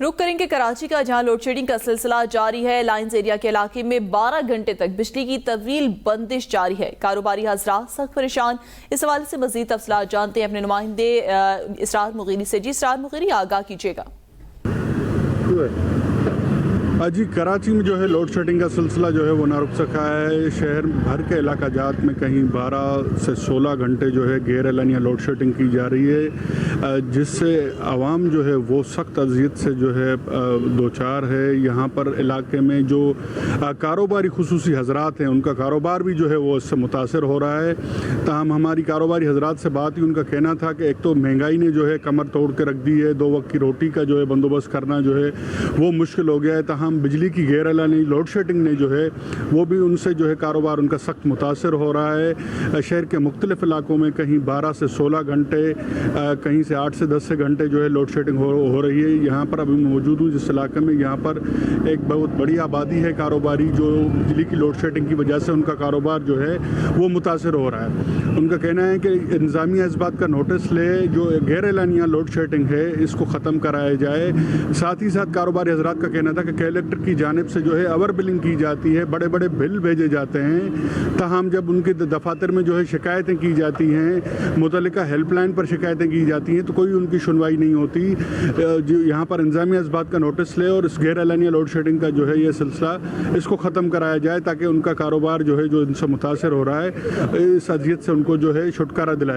रुक करेंगे कराची का, जहां लोड शेडिंग का सिलसिला जारी है। लाइंस एरिया के इलाके में 12 घंटे तक बिजली की तवील बंदिश जारी है। कारोबारी हजरात सख्त परेशान। इस हवाले से मजीद तफसीलात जानते हैं अपने नुमाइंदे इसरार मुगीरी से। जी इसरार मुगीरी, आगाह कीजिएगा। जी कराची में जो है लोड शेडिंग का सिलसिला जो है वो ना रुक सका है। शहर भर के इलाका जात में कहीं 12 से 16 घंटे जो है गैर एलानिया लोड शेडिंग की जा रही है, जिससे आवाम जो है वो सख्त अजियत से जो है दो चार है। यहाँ पर इलाके में जो कारोबारी खुसूसी हजरात हैं उनका कारोबार भी जो है वो इससे मुतासर हो रहा है। ताहम हमारी कारोबारी हजरात से बात ही उनका कहना था कि एक तो महंगाई ने जो है कमर तोड़ के रख दी है, 2 वक्त की रोटी का जो है बंदोबस्त करना जो है वो मुश्किल हो गया है। ताहम बिजली की गैर एलानी लोड शेडिंग ने जो है वो भी उनसे जो है कारोबार उनका सख्त मुतासर हो रहा है। शहर के मुख्तलिफ इलाकों में कहीं 12 से 16 घंटे, कहीं से 8 से 10 घंटे जो है लोड शेडिंग हो रही है। यहाँ पर अभी मौजूद हूँ जिस इलाके में, यहाँ पर एक बहुत बड़ी आबादी है कारोबारी, जो बिजली की लोड शेडिंग की वजह से उनका कारोबार जो है वो मुतासर हो रहा है। उनका कहना है कि इंतज़ामिया इस बात का नोटिस ले, जो गैर एलानिया लोड शेडिंग है इसको ख़त्म कराया जाए। साथ ही साथ कारोबारी हजरात का कहना था कि कलेक्टर की जानिब से जो है ओवर बिलिंग की जाती है, बड़े बड़े बिल भेजे जाते हैं। ताहम जब उनके दफातर में जो है शिकायतें की जाती हैं, मुतल्लिका हेल्पलाइन पर शिकायतें की जाती हैं, तो कोई उनकी सुनवाई नहीं होती। जो यहाँ पर इंतज़ामिया इस बात का नोटिस ले और इस गैर एलानिया लोड शेडिंग का जो है ये सिलसिला इसको ख़त्म कराया जाए, ताकि उनका कारोबार जो है जो इनसे मुतासर हो रहा है इस अजियत से उनको जो है छुटकारा दिलाया।